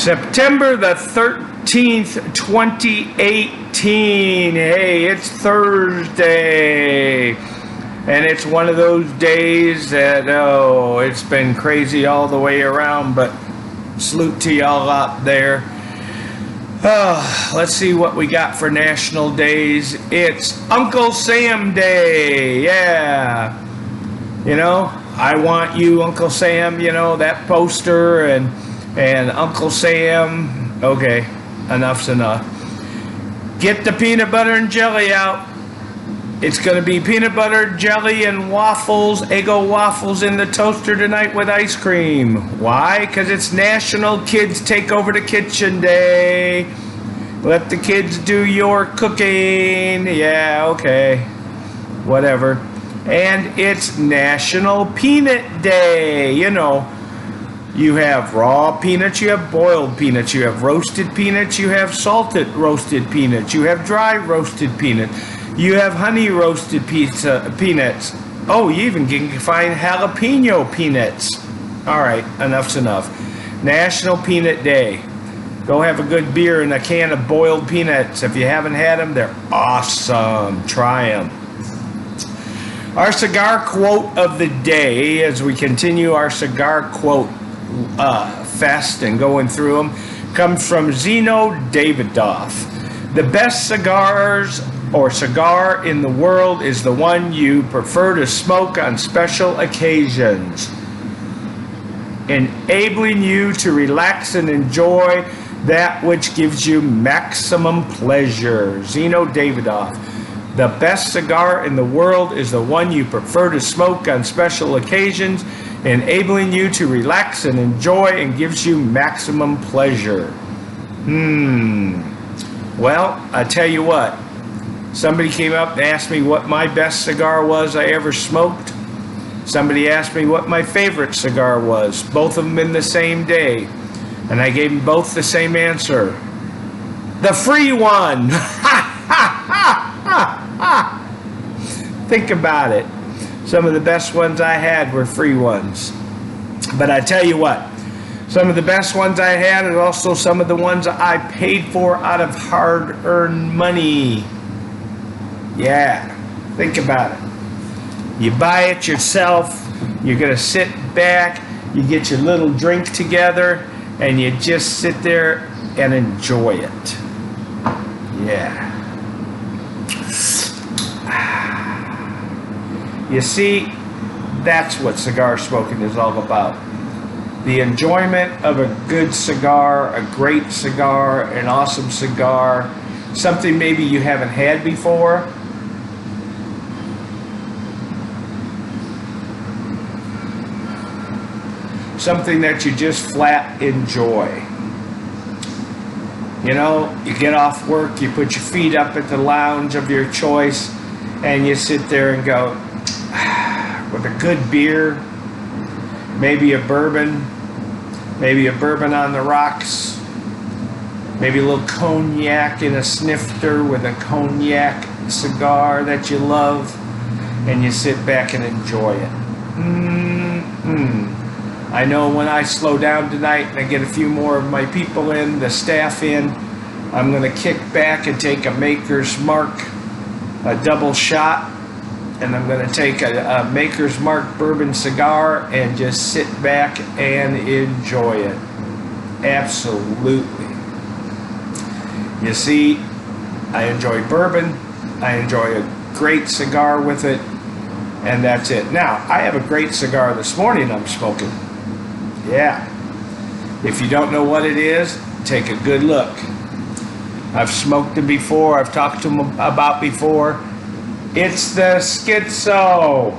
September the 13th, 2018. Hey, it's Thursday. And it's one of those days that, oh, it's been crazy all the way around, but salute to y'all out there. Let's see what we got for national days. It's Uncle Sam Day. Yeah. You know, I want you, Uncle Sam, you know, that poster and Uncle Sam. Okay, enough's enough. Get the peanut butter and jelly out. It's going to be peanut butter, jelly, and waffles, Eggo waffles in the toaster tonight with ice cream. Why? Because it's National Kids Take Over the Kitchen Day. Let the kids do your cooking. Yeah, okay. Whatever. And it's National Peanut Day. You know, you have raw peanuts, you have boiled peanuts, you have roasted peanuts, you have salted roasted peanuts, you have dry roasted peanuts. You have honey roasted peanuts. Oh, you even can find jalapeno peanuts. All right, enough's enough. National Peanut Day. Go have a good beer and a can of boiled peanuts. If you haven't had them, they're awesome. Try them. Our cigar quote of the day, as we continue our cigar quote fest and going through them, comes from Zeno Davidoff. The best cigars or cigar in the world is the one you prefer to smoke on special occasions, enabling you to relax and enjoy that which gives you maximum pleasure. Zeno Davidoff. The best cigar in the world is the one you prefer to smoke on special occasions, enabling you to relax and enjoy and gives you maximum pleasure. Well, I tell you what. Somebody came up and asked me what my best cigar was I ever smoked. Somebody asked me what my favorite cigar was. Both of them in the same day. And I gave them both the same answer. The free one! Think about it. Some of the best ones I had were free ones. But I tell you what. Some of the best ones I had are also some of the ones I paid for out of hard-earned money. Yeah, think about it. You buy it yourself, you're going to sit back, you get your little drink together, and you just sit there and enjoy it. Yeah. You see, that's what cigar smoking is all about. The enjoyment of a good cigar, a great cigar, an awesome cigar, something maybe you haven't had before. Something that you just flat enjoy. You know, you get off work, you put your feet up at the lounge of your choice, and you sit there and go, with a good beer, maybe a bourbon on the rocks, maybe a little cognac in a snifter with a cognac cigar that you love, and you sit back and enjoy it. I know when I slow down tonight and I get a few more of my people in, the staff in, I'm going to kick back and take a Maker's Mark, a double shot, and I'm going to take a Maker's Mark bourbon cigar and just sit back and enjoy it. Absolutely. You see, I enjoy bourbon, I enjoy a great cigar with it, and that's it. Now, I have a great cigar this morning I'm smoking. Yeah. If you don't know what it is, take a good look. I've smoked them before. I've talked to them about before. It's the Schizo.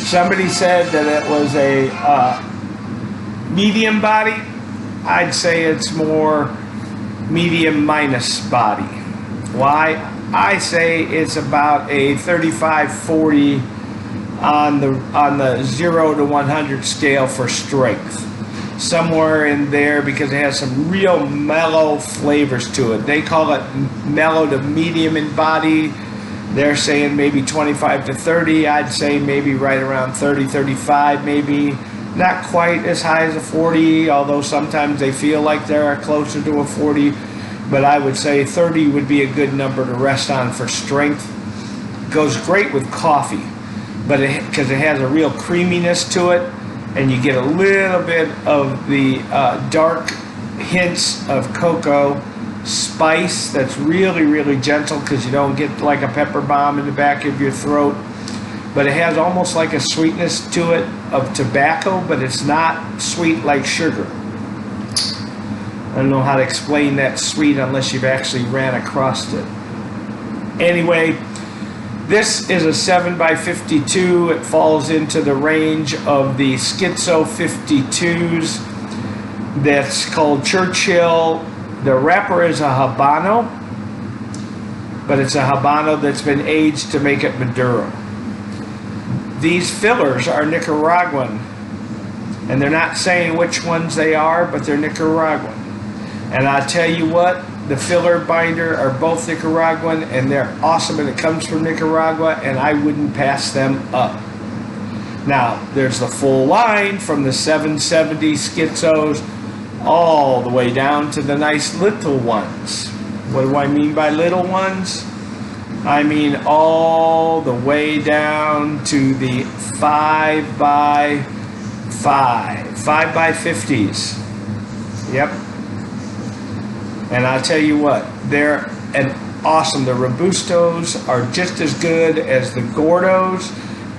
Somebody said that it was a medium body. I'd say it's more medium minus body. Why? I say it's about a 35-40 on the 0 to 100 scale for strength. Somewhere in there, because it has some real mellow flavors to it. They call it mellow to medium in body. They're saying maybe 25 to 30. I'd say maybe right around 30, 35 maybe. Not quite as high as a 40, although sometimes they feel like they're closer to a 40. But I would say 30 would be a good number to rest on for strength. Goes great with coffee, but because it has a real creaminess to it, and you get a little bit of the dark hints of cocoa spice that's really, really gentle, because you don't get like a pepper bomb in the back of your throat. But it has almost like a sweetness to it of tobacco, but it's not sweet like sugar. I don't know how to explain that sweet unless you've actually ran across it. Anyway, this is a 7x52. It falls into the range of the Schizo 52s. That's called Churchill. The wrapper is a Habano, but it's a Habano that's been aged to make it Maduro. These fillers are Nicaraguan, and they're not saying which ones they are, but they're Nicaraguan. And I'll tell you what, the filler binder are both Nicaraguan, and they're awesome, and it comes from Nicaragua, and I wouldn't pass them up. Now, there's the full line from the 770 Schizos all the way down to the nice little ones. What do I mean by little ones? I mean all the way down to the 5x5, 5x50s. Yep. And I'll tell you what, they're awesome. The Robustos are just as good as the Gordos,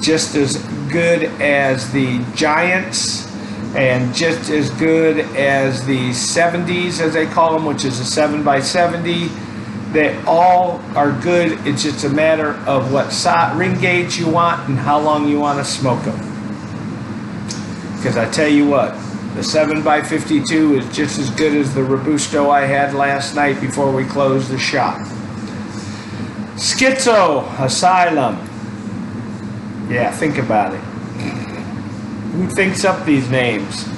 just as good as the Giants, and just as good as the 70s, as they call them, which is a 7x70. They all are good. It's just a matter of what ring gauge you want and how long you want to smoke them. Because I tell you what, the 7x52 is just as good as the Robusto I had last night before we closed the shop. Schizo Asylum. Yeah, think about it. Who thinks up these names?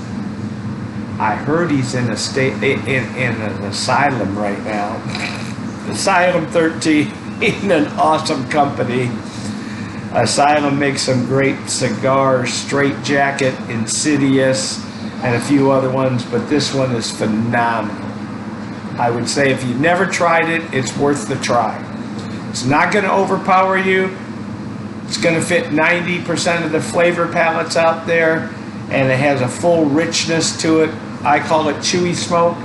I heard he's in a in an asylum right now. Asylum 13, an awesome company. Asylum makes some great cigars, Straight Jacket, Insidious, and a few other ones, but this one is phenomenal. I would say if you've never tried it, it's worth the try. It's not going to overpower you. It's going to fit 90% of the flavor palettes out there, and it has a full richness to it. I call it chewy smoke.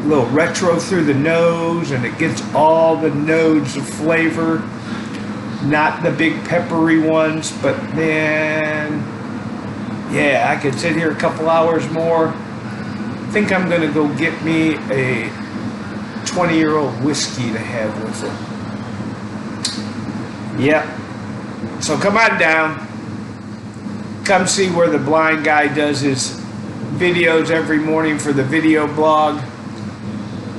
A little retro through the nose, and it gets all the nodes of flavor. Not the big peppery ones, but man, yeah, I could sit here a couple hours more. I think I'm going to go get me a 20-year-old whiskey to have with it. Yep. So come on down. Come see where the blind guy does his videos every morning for the video blog.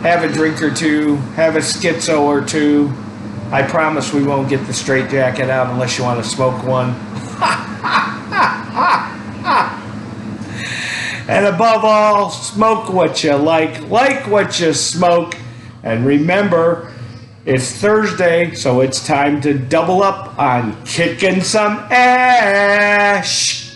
Have a drink or two. Have a schizo or two. I promise we won't get the straight jacket out unless you want to smoke one. And above all, smoke what you like what you smoke. And remember, it's Thursday, so it's time to double up on kicking some ash.